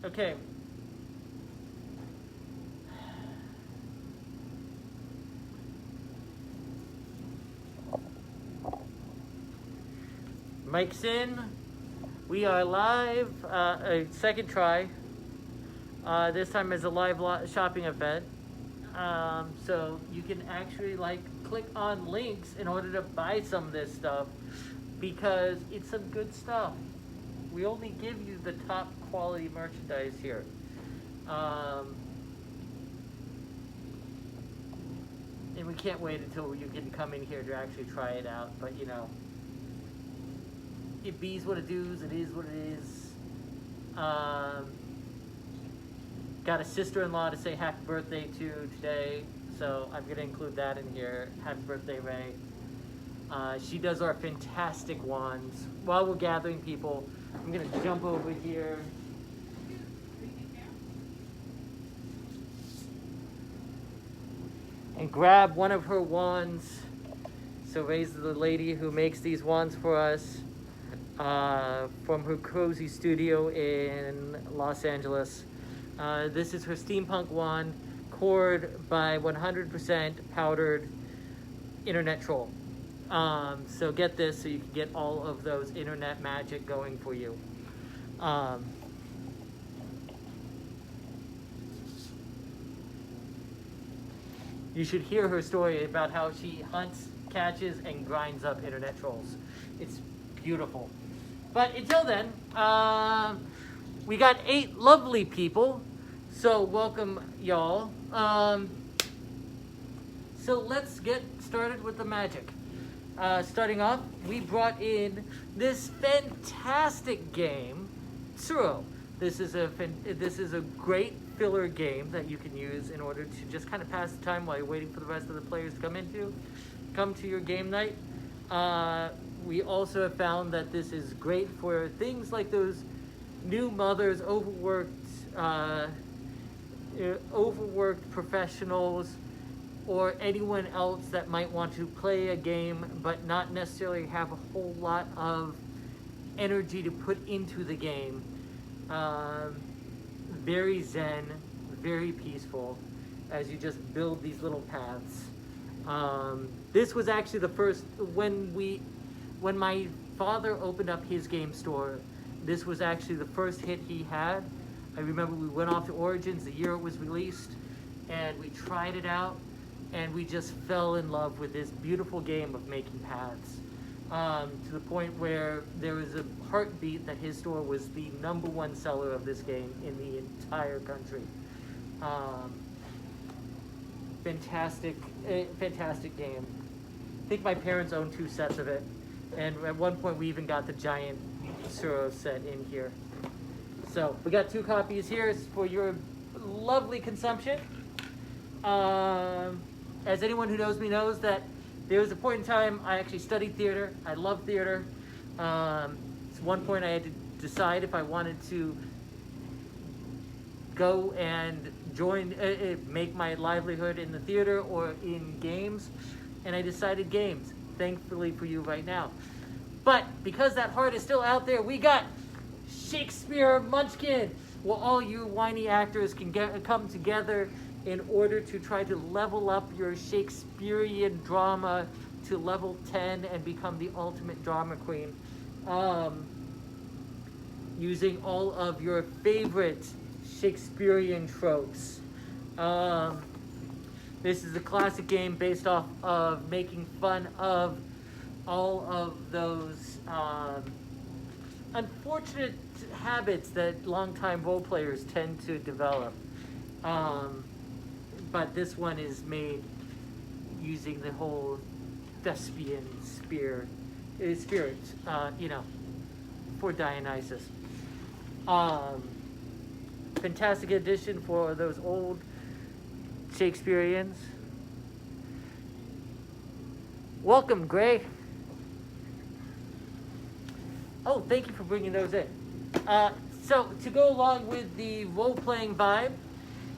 Okay. Mic's in. We are live. A second try. This time as a live shopping event. So you can actually click on links in order to buy some of this stuff because it's some good stuff. We only give you the top quality merchandise here. And we can't wait until you can come in here to actually try it out. But you know, it bees what it does, it is what it is. Got a sister-in-law to say happy birthday to today, so I'm gonna include that in here. Happy birthday, Ray. She does our fantastic wands. While we're gathering people, I'm gonna jump over here. And grab one of her wands. So Ray's the lady who makes these wands for us from her cozy studio in Los Angeles. This is her steampunk wand, cored by 100% powdered internet troll. So get this so you can get all of those internet magic going for you. You should hear her story about how she hunts, catches, and grinds up internet trolls. It's beautiful. But until then, we got 8 lovely people. So welcome, y'all. So let's get started with the magic. Starting off, we brought in this fantastic game, Tsuro. This is a great filler game that you can use in order to just kind of pass the time while you're waiting for the rest of the players to come to your game night. We also have found that this is great for things like those new mothers, overworked professionals, or anyone else that might want to play a game but not necessarily have a whole lot of energy to put into the game. Very zen, very peaceful as you just build these little paths. This was actually the first, when my father opened up his game store, this was actually the first hit he had. I remember we went off to Origins the year it was released, and we tried it out, and we just fell in love with this beautiful game of making paths. To the point where there was a heartbeat that his store was the #1 seller of this game in the entire country. Fantastic game. I think my parents owned 2 sets of it, and at one point we even got the giant Tsuro set in here. So we got 2 copies here for your lovely consumption. As anyone who knows me knows that there was a point in time I actually studied theater. I love theater. At one point I had to decide if I wanted to go and join, make my livelihood in the theater or in games, and I decided games, thankfully for you right now. But because that heart is still out there, we got Shakespeare Munchkin, where all you whiny actors can come together in order to try to level up your Shakespearean drama to level 10 and become the ultimate drama queen. Using all of your favorite Shakespearean tropes. This is a classic game based off of making fun of all of those unfortunate habits that longtime role players tend to develop. But this one is made using the whole thespian spirit, for Dionysus. Fantastic addition for those old Shakespeareans. Welcome, Gray. Oh, thank you for bringing those in. So, to go along with the role-playing vibe,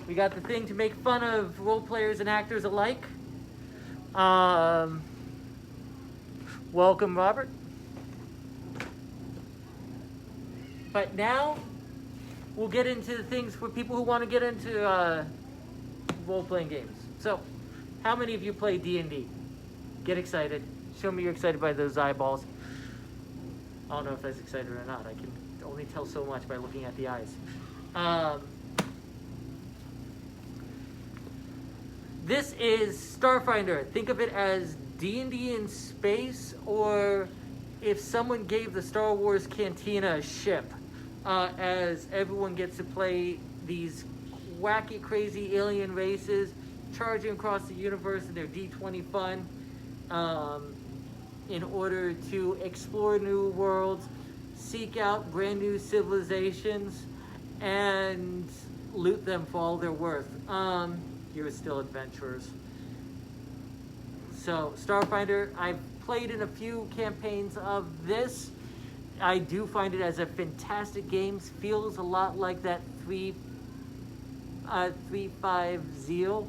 we got the thing to make fun of role players and actors alike. Welcome, Robert. But now, we'll get into the things for people who want to get into role-playing games. So, how many of you play D&D? Get excited. Show me you're excited by those eyeballs. I don't know if that's excited or not. I can only tell so much by looking at the eyes. This is Starfinder. Think of it as D&D in space, or if someone gave the Star Wars Cantina a ship, as everyone gets to play these wacky, crazy alien races charging across the universe in their D20 fun, in order to explore new worlds, seek out brand new civilizations, and loot them for all they're worth. You're still adventurers. So, Starfinder, I've played in a few campaigns of this. I do find it as a fantastic game. Feels a lot like that 3.5 Zeal.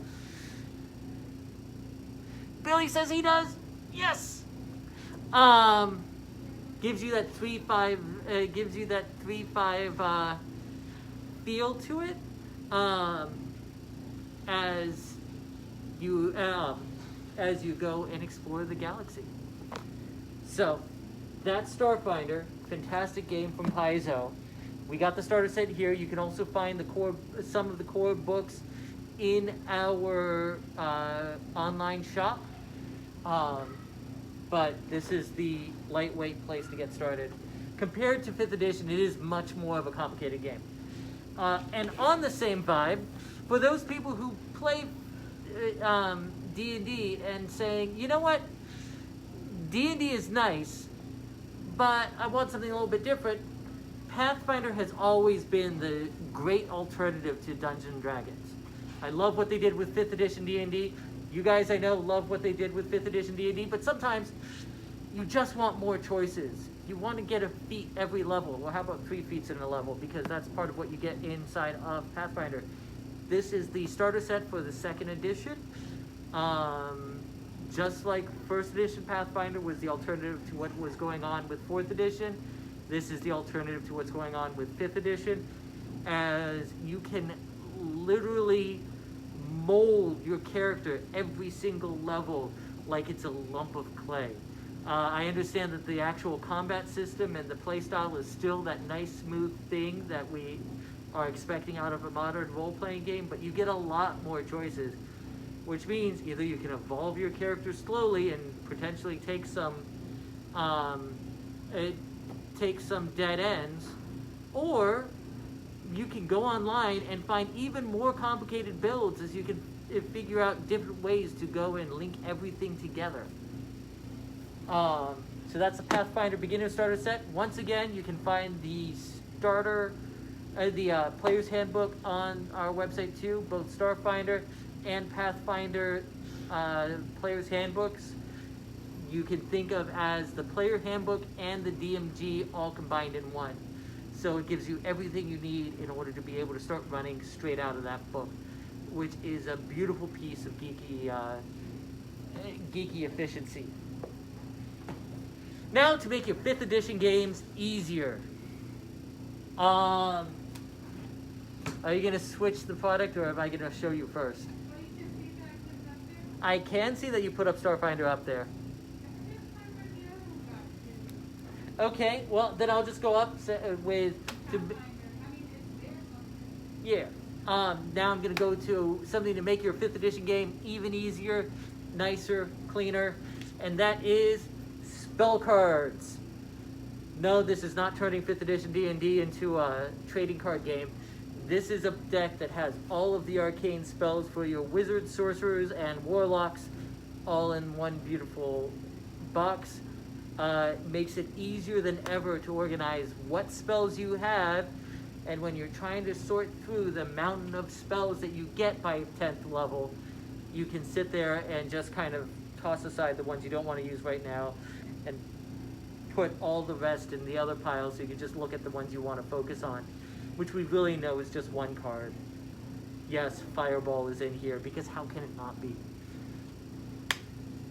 Billy says he does. Yes. Gives you that 3.5. Gives you that 3.5 feel to it. As you go and explore the galaxy. So, that's Starfinder. Fantastic game from Paizo. We got the starter set here. You can also find some of the core books in our online shop. But this is the lightweight place to get started. Compared to 5th edition, it is much more of a complicated game. And on the same vibe, for those people who play D&D and saying, you know what, D&D is nice, but I want something a little bit different, Pathfinder has always been the great alternative to Dungeons & Dragons. I love what they did with 5th edition D&D. You guys, I know, love what they did with 5th edition D&D, but sometimes you just want more choices. You want to get a feat every level. Well, how about 3 feats in a level? Because that's part of what you get inside of Pathfinder. This is the starter set for the 2nd edition. Just like 1st edition Pathfinder was the alternative to what was going on with 4th edition, this is the alternative to what's going on with 5th edition, as you can literally mold your character every single level like it's a lump of clay. I understand that the actual combat system and the playstyle is still that nice, smooth thing that we are expecting out of a modern role-playing game, but you get a lot more choices, which means either you can evolve your character slowly and potentially take some dead ends, or you can go online and find even more complicated builds as you can figure out different ways to go and link everything together. So that's the Pathfinder Beginners Starter Set. Once again, you can find the Player's Handbook on our website too, both Starfinder and Pathfinder Player's Handbooks. You can think of as the Player Handbook and the DMG all combined in one. So it gives you everything you need in order to be able to start running straight out of that book, which is a beautiful piece of geeky efficiency. Now to make your 5th edition games easier. Are you going to switch the product, or am I going to show you first? I can see that you put up Starfinder up there. Okay, well, then I'll just go up with... Yeah. Now I'm going to go to something to make your 5th edition game even easier, nicer, cleaner, and that is Spell Cards. No, this is not turning 5th edition D&D into a trading card game. This is a deck that has all of the arcane spells for your wizards, sorcerers, and warlocks all in one beautiful box. Makes it easier than ever to organize what spells you have, and when you're trying to sort through the mountain of spells that you get by 10th level, you can sit there and just kind of toss aside the ones you don't want to use right now and put all the rest in the other pile, so you can just look at the ones you want to focus on, which we really know is just one card. Yes, Fireball is in here, because how can it not be?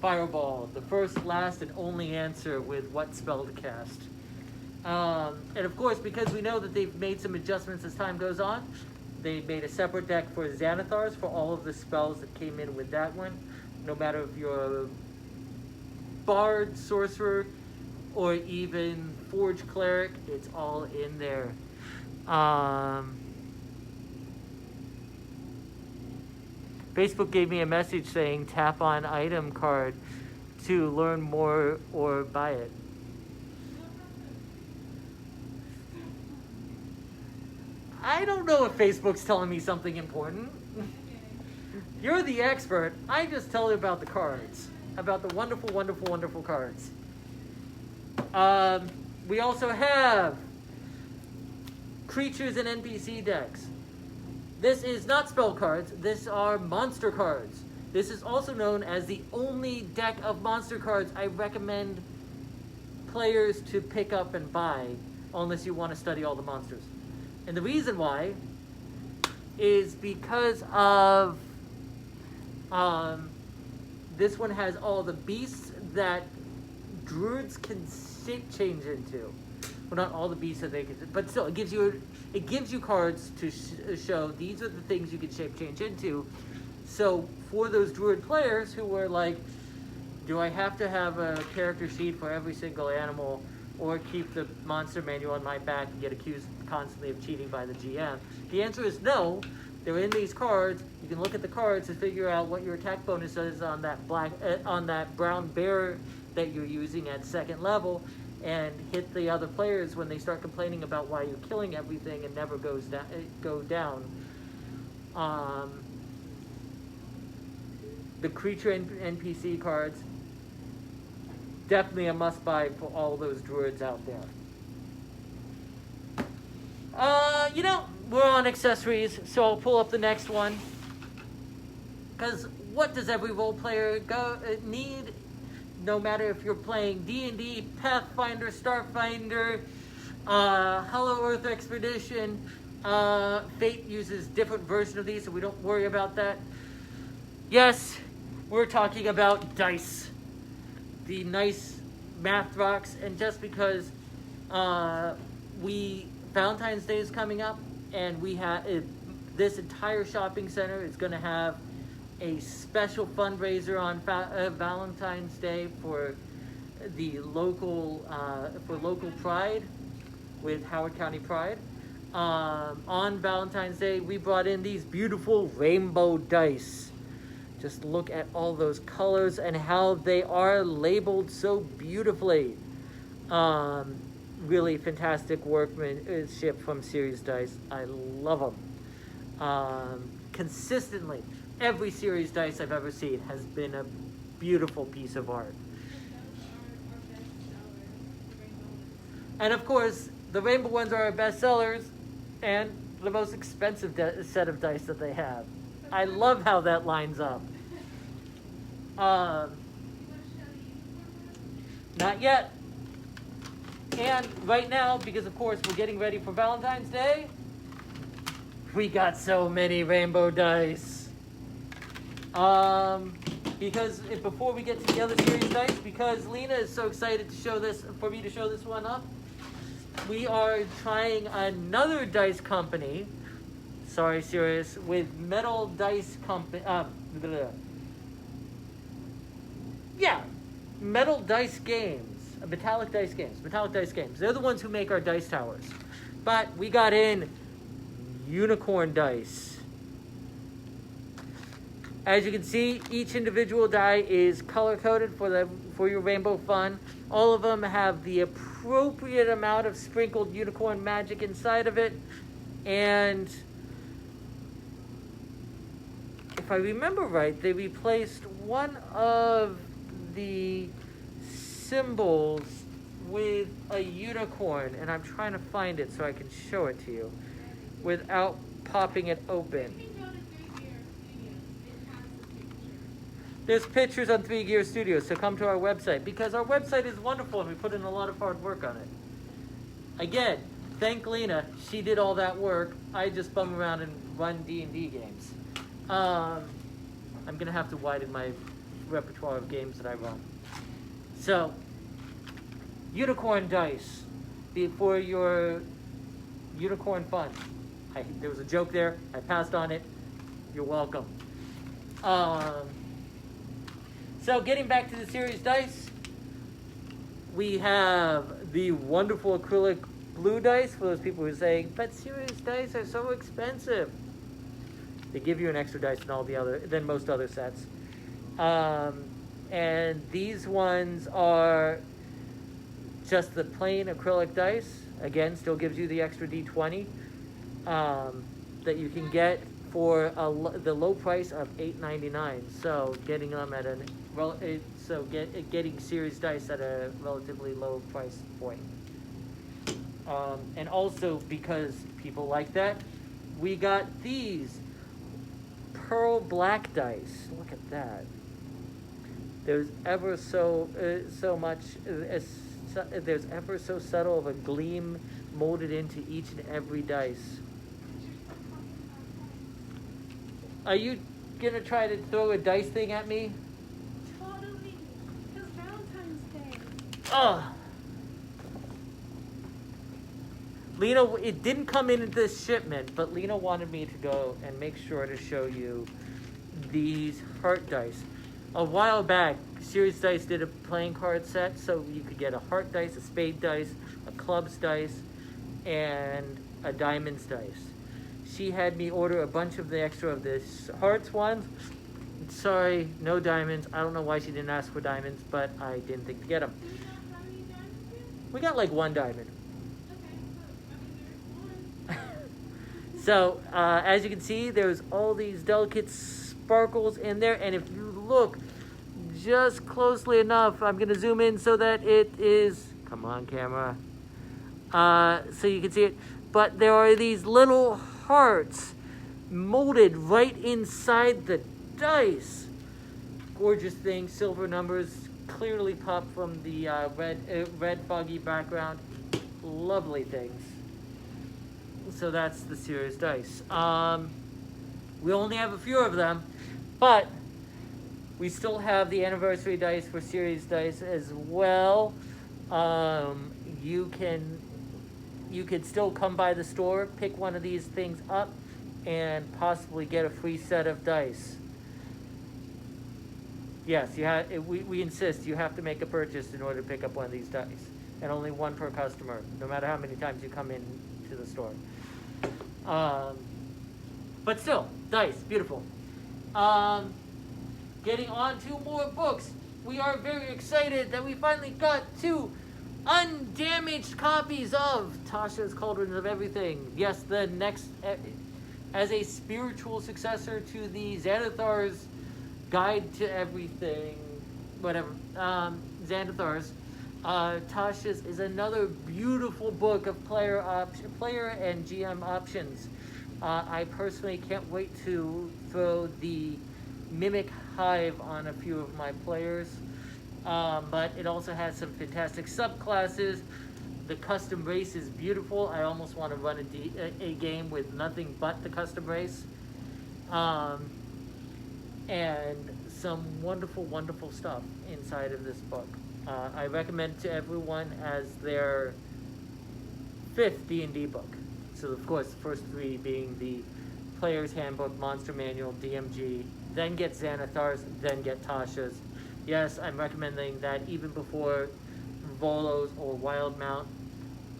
Fireball, the first, last, and only answer with what spell to cast. And of course, because we know that they've made some adjustments as time goes on, they made a separate deck for Xanathars for all of the spells that came in with that one. No matter if you're a Bard, Sorcerer, or even Forge Cleric, it's all in there. Facebook gave me a message saying tap on item card to learn more or buy it. I don't know if Facebook's telling me something important. You're the expert. I just tell you about the cards. About the wonderful, wonderful, wonderful cards. We also have creatures and NPC decks. This is not spell cards. This are monster cards. This is also known as the only deck of monster cards I recommend players to pick up and buy unless you want to study all the monsters. And the reason why is because of this one has all the beasts that druids can shape change into. Well, not all the beasts that they can, but still, it gives you cards to show these are the things you can shape change into. So for those druid players who were like, do I have to have a character sheet for every single animal, or keep the monster manual on my back and get accused constantly of cheating by the GM? The answer is no. They're in these cards. You can look at the cards to figure out what your attack bonus is on that on that brown bear that you're using at second level, and hit the other players when they start complaining about why you're killing everything and never go down. The creature NPC cards, definitely a must-buy for all those druids out there. We're on accessories, so I'll pull up the next one. Because what does every role player need? No matter if you're playing D&D, Pathfinder, Starfinder, Hollow Earth Expedition, Fate uses different versions of these, so we don't worry about that. Yes, we're talking about dice. The nice math rocks, and just because Valentine's Day is coming up, and we have this entire shopping center is going to have a special fundraiser on Valentine's Day for the local Pride with Howard County Pride. On Valentine's Day, we brought in these beautiful rainbow dice. Just look at all those colors and how they are labeled so beautifully. Really fantastic workmanship from Series Dice. I love them. Consistently, every Series Dice I've ever seen has been a beautiful piece of art. And of course, the rainbow ones are our best sellers and the most expensive set of dice that they have. I love how that lines up. Not yet. And right now, because of course we're getting ready for Valentine's Day, we got so many rainbow dice. Because before we get to the other series dice, because Lena is so excited to show this, for me to show this one up, we are trying another dice company. Sorry, serious, with Metal Dice Company. Metal Dice Games. Metallic Dice Games. Metallic Dice Games. They're the ones who make our dice towers. But we got in unicorn dice. As you can see, each individual die is color-coded for your rainbow fun. All of them have the appropriate amount of sprinkled unicorn magic inside of it. And if I remember right, they replaced one of the symbols with a unicorn, and I'm trying to find it so I can show it to you without popping it open. There's pictures on 3 Gear Studios, so come to our website, because our website is wonderful and we put in a lot of hard work on it. Again, thank Lena, she did all that work. I just bum around and run D&D games. I'm gonna have to widen my repertoire of games that I run. So, unicorn dice. for your unicorn fun. There was a joke there. I passed on it. You're welcome. So getting back to the series dice, we have the wonderful acrylic blue dice for those people who are saying, but series dice are so expensive. They give you an extra dice than most other sets. And these ones are just the plain acrylic dice. Again, still gives you the extra D20 that you can get for the low price of $8.99. So getting them at getting series dice at a relatively low price point. And also because people like that, we got these pearl black dice. Look at that. There's ever so subtle of a gleam molded into each and every dice. Are you gonna try to throw a dice thing at me? Totally. It's Valentine's Day. Oh. Lena, it didn't come in this shipment, but Lena wanted me to go and make sure to show you these heart dice. A while back, Series Dice did a playing card set, so you could get a heart dice, a spade dice, a clubs dice, and a diamonds dice. She had me order a bunch of the extra of this hearts ones. Sorry, no diamonds. I don't know why she didn't ask for diamonds, but I didn't think to get them. Do you know how many diamonds you have? We got like one diamond. Okay, so, there's one. So, as you can see, there's all these delicate sparkles in there, and if you look just closely enough, I'm going to zoom in so that it is, come on camera, so you can see it, but there are these little hearts molded right inside the dice. Gorgeous thing, silver numbers clearly pop from the red foggy background. Lovely things. So that's the series dice. We only have a few of them, but we still have the anniversary dice for series dice as well. You could still come by the store, pick one of these things up, and possibly get a free set of dice. Yes, we insist you have to make a purchase in order to pick up one of these dice, and only one per customer, no matter how many times you come in to the store. But still, dice, beautiful. Getting on to more books, we are very excited that we finally got 2 undamaged copies of Tasha's Cauldron of Everything. Yes, the next, as a spiritual successor to the Xanathar's Guide to Everything, whatever, Xanathar's. Tasha's is another beautiful book of player and GM options. I personally can't wait to throw the Mimic Hive on a few of my players, but it also has some fantastic subclasses. The custom race is beautiful. I almost want to run a game with nothing but the custom race, and some wonderful, wonderful stuff inside of this book. I recommend to everyone as their 5th D&D book. So of course, the first 3 being the Player's Handbook, Monster Manual, DMG, then get Xanathar's, then get Tasha's. Yes, I'm recommending that even before Volos or Wildmount.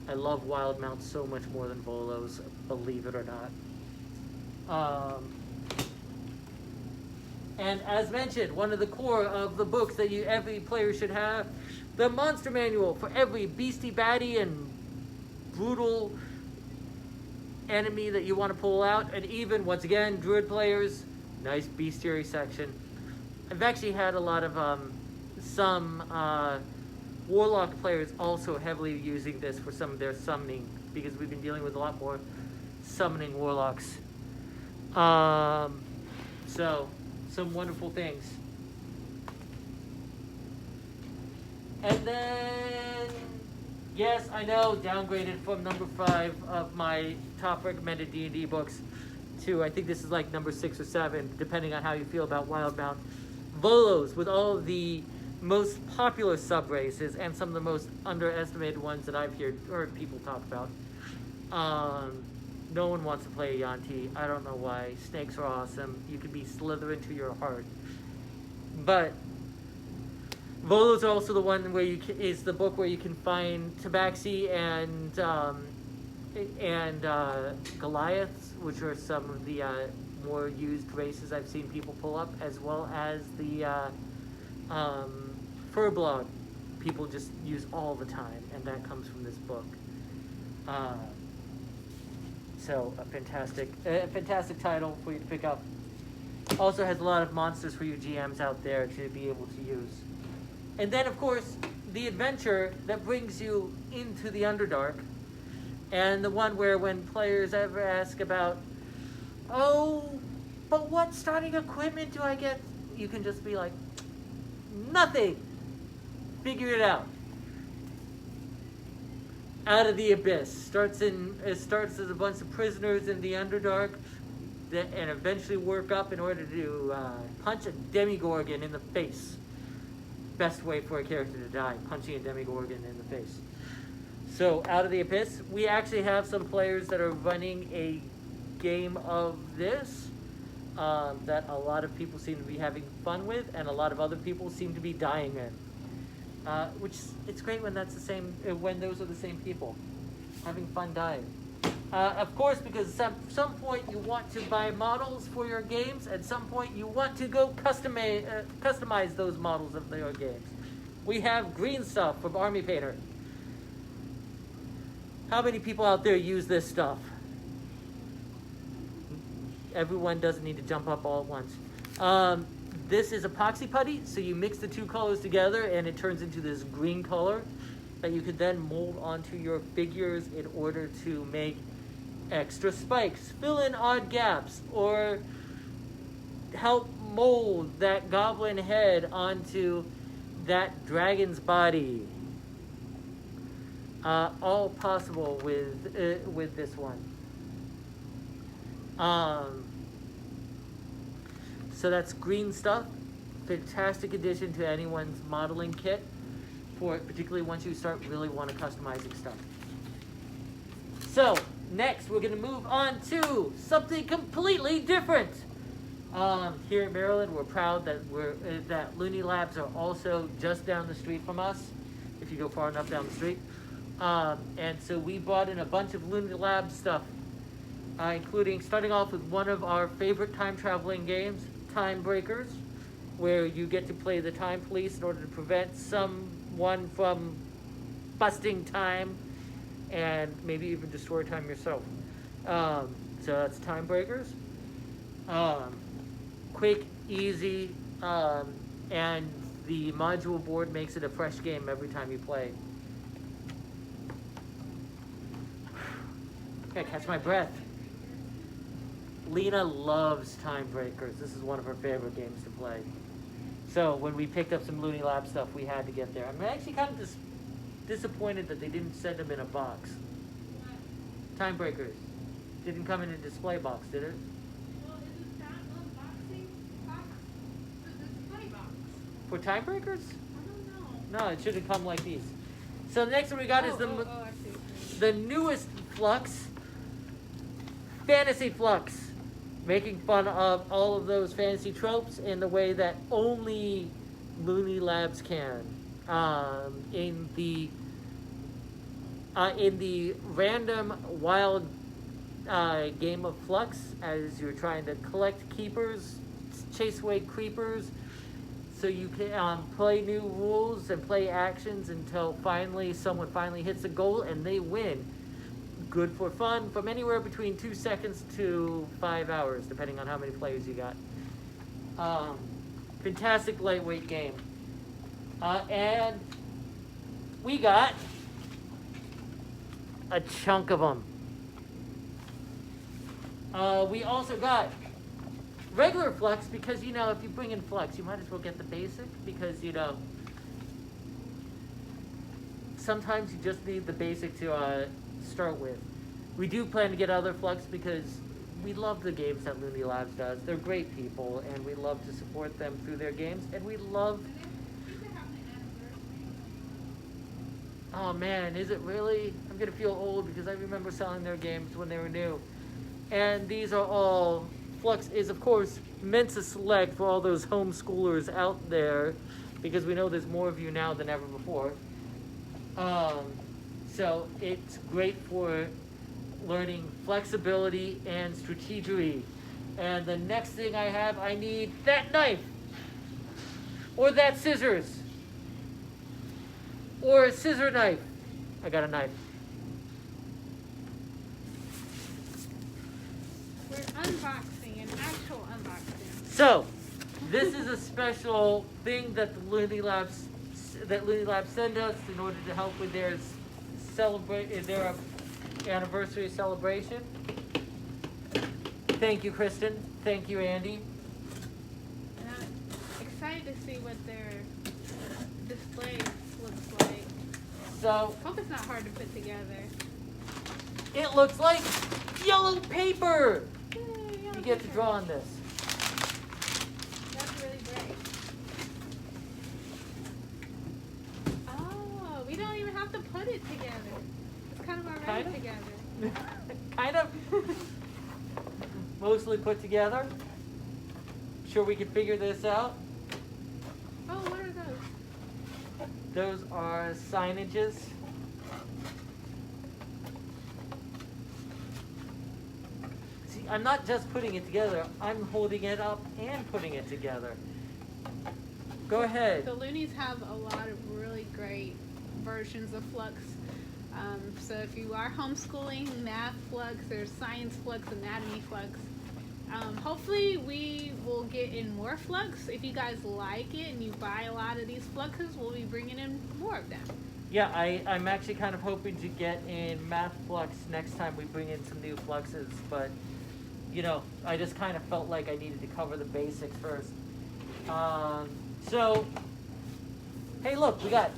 I love Wildmount so much more than Volos, believe it or not. And as mentioned, one of the core of the books that every player should have, the Monster Manual for every beastie baddie and brutal enemy that you want to pull out. And even, once again, Druid players, nice bestiary section. I've actually had a lot of some Warlock players also heavily using this for some of their summoning, because we've been dealing with a lot more summoning Warlocks. So, some wonderful things. And then, yes, I know, downgraded from number 5 of my top recommended D&D books to, I think this is like number 6 or 7, depending on how you feel about Wildbound. Volos, with all of the most popular sub-races and some of the most underestimated ones that I've heard people talk about. No one wants to play Yuan-ti. I don't know why. Snakes are awesome. You could be Slytherin to your heart. But Volo's also the one where is the book where you can find Tabaxi and Goliaths, which are some of the more used races I've seen people pull up, as well as the Furblog people just use all the time, and that comes from this book. So a fantastic title for you to pick up. Also has a lot of monsters for you GMs out there to be able to use. And then, of course, the adventure that brings you into the Underdark, and the one where when players ever ask about, oh, but what starting equipment do I get? You can just be like, nothing. Figure it out. Out of the Abyss starts as a bunch of prisoners in the Underdark, and eventually work up in order to punch a Demigorgon in the face. Best way for a character to die, punching a Demigorgon in the face. So, Out of the Abyss, we actually have some players that are running a game of this that a lot of people seem to be having fun with, and a lot of other people seem to be dying in. Which it's great when that's the same, when those are the same people having fun dying. Of course, because at some point you want to buy models for your games. At some point you want to go customize those models of your games. We have green stuff from Army Painter. How many people out there use this stuff? Everyone doesn't need to jump up all at once. This is epoxy putty, so you mix the two colors together and it turns into this green color that you could then mold onto your figures in order to make extra spikes, fill in odd gaps, or help mold that goblin head onto that dragon's body. All possible with this one. So that's green stuff. Fantastic addition to anyone's modeling kit, particularly once you start really want to customizing stuff. So next we're going to move on to something completely different. Here in Maryland, we're proud that Looney Labs are also just down the street from us, if you go far enough down the street. And so we brought in a bunch of Looney Labs stuff, including starting off with one of our favorite time-traveling games, Time Breakers, where you get to play the time police in order to prevent someone from busting time and maybe even destroy time yourself. So that's Time Breakers. Quick, easy, and the module board makes it a fresh game every time you play. Gotta catch my breath. Lena loves Time Breakers. This is one of her favorite games to play. So when we picked up some Looney Lab stuff, we had to get there. I'm actually kind of disappointed that they didn't send them in a box. What? Time Breakers didn't come in a display box, did it? Well, is it that unboxing box? It's a funny box. For Time Breakers? I don't know. No, it shouldn't come like these. So the next one we got is I see. the newest Fluxx, Fantasy Fluxx, making fun of all of those fantasy tropes in the way that only Looney Labs can. In the random wild game of Fluxx, as you're trying to collect keepers, chase away creepers, so you can play new rules and play actions until someone finally hits a goal and they win. Good for fun, from anywhere between 2 seconds to 5 hours, depending on how many players you got. Fantastic lightweight game. And we got a chunk of them. We also got regular Fluxx, because, if you bring in Fluxx, you might as well get the basic, because, sometimes you just need the basic to start with. We do plan to get other Fluxx because we love the games that Looney Labs does. They're great people, and we love to support them through their games, and we love... I think they have Oh man, is it really? I'm gonna feel old because I remember selling their games when they were new. And these are all, Fluxx is of course meant to select for all those homeschoolers out there, because we know there's more of you now than ever before. So it's great for learning flexibility and strategy. And the next thing I need that knife, or that scissors, or a scissor knife. I got a knife. We're unboxing, an actual unboxing. So, this is a special thing that the Looney Labs send us in order to help with their their anniversary celebration. Thank you, Kristen. Thank you, Andy. And I'm excited to see what their display looks like. So, Hope it's not hard to put together. it looks like yellow paper. Yay, yellow You get to paper. draw on this. That's really great. Oh, we don't even have to put it together. It's kind of already Kind of. together. Kind of. Mostly put together. Sure we can figure this out. Oh, what are those? Those are signages. See, I'm not just putting it together, I'm holding it up and putting it together. Go ahead. The Loonies have a lot of really great versions of Fluxx. So if you are homeschooling, math Fluxx, there's science Fluxx, anatomy Fluxx. Hopefully we will get in more Fluxx. If you guys like it and you buy a lot of these Fluxxes, we'll be bringing in more of them. Yeah, I'm actually kind of hoping to get in Math Fluxx next time we bring in some new Fluxxes, but, you know, I just kind of felt like I needed to cover the basics first. So, hey look, we got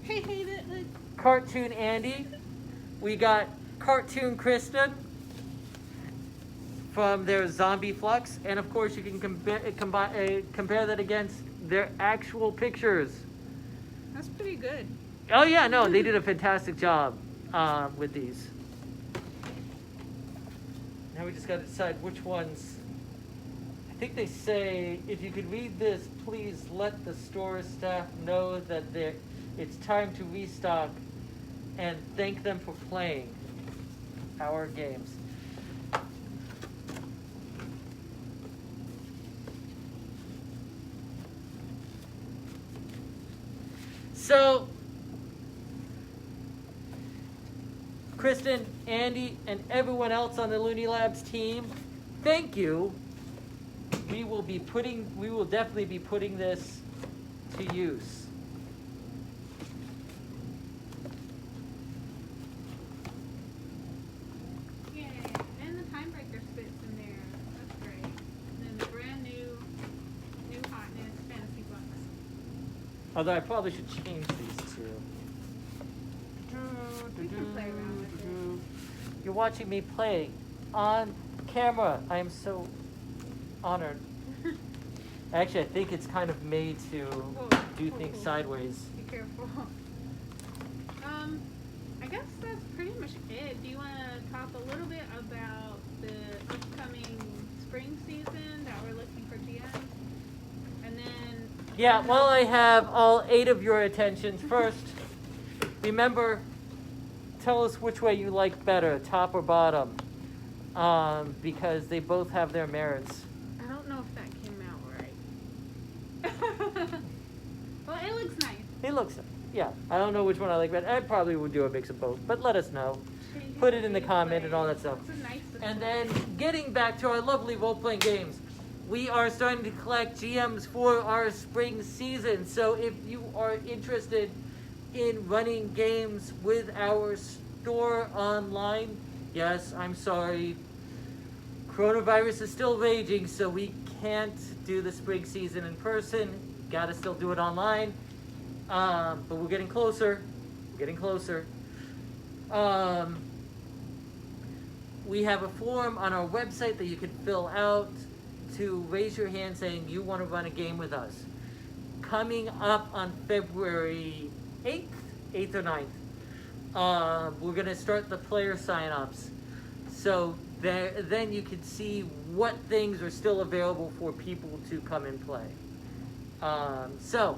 Hey, look. Cartoon Andy, we got Cartoon Kristen from their Zombie Fluxx, and of course you can compare that against their actual pictures. That's pretty good. Oh yeah, no, they did a fantastic job with these. Now we just got to decide which ones. I think they say, if you could read this, please let the store staff know that it's time to restock, and thank them for playing our games. So, Kristen, Andy, and everyone else on the Looney Labs team, thank you. We will definitely be putting this to use. Yay. And the time breaker fits in there. That's great. And then the brand new hotness fantasy books. Although I probably should change these two. You can play around with it. You're watching me play on camera. I am so honored. Actually, I think it's kind of made to do things sideways. Be careful. I guess that's pretty much it. Do you want to talk a little bit about the upcoming spring season that we're looking for GMs? And then... Yeah, while I have all 8 of your attentions, first, remember, tell us which way you like better, top or bottom, because they both have their merits. I don't know if that came out right. Well, it looks nice. It looks, yeah, I don't know which one I like better. I probably would do a mix of both, but let us know. Put it in the comment and all that stuff. It's a nice And then, getting back to our lovely role-playing games, we are starting to collect GMs for our spring season. So if you are interested in running games with our store online, yes, I'm sorry, coronavirus is still raging, so we can't do the spring season in person. Gotta still do it online. But we're getting closer. We're getting closer. We have a form on our website that you can fill out to raise your hand saying you want to run a game with us. Coming up on February 8th or 9th, we're gonna start the player sign-ups. So then you can see what things are still available for people to come and play. So.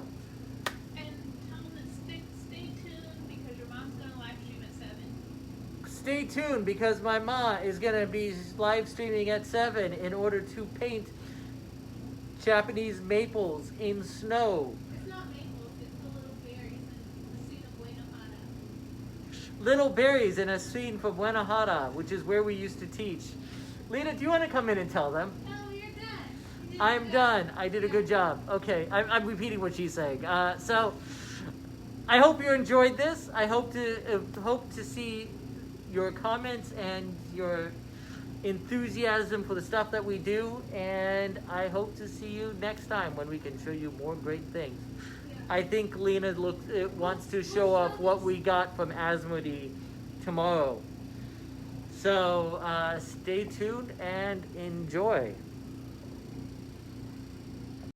And tell them that stay tuned because your mom's gonna live stream at 7. Stay tuned because my ma is gonna be live streaming at 7 in order to paint Japanese maples in snow. It's not maples, it's the little berries and the scene of Buena Little berries in a scene from Buenahada, which is where we used to teach. Lena, do you want to come in and tell them? No, you're done. I'm done. I did a good job. Okay, I'm repeating what she's saying. So, I hope you enjoyed this. I hope to see your comments and your enthusiasm for the stuff that we do, and I hope to see you next time when we can show you more great things. I think Lena wants to show off what we got from Asmodee tomorrow. So stay tuned and enjoy.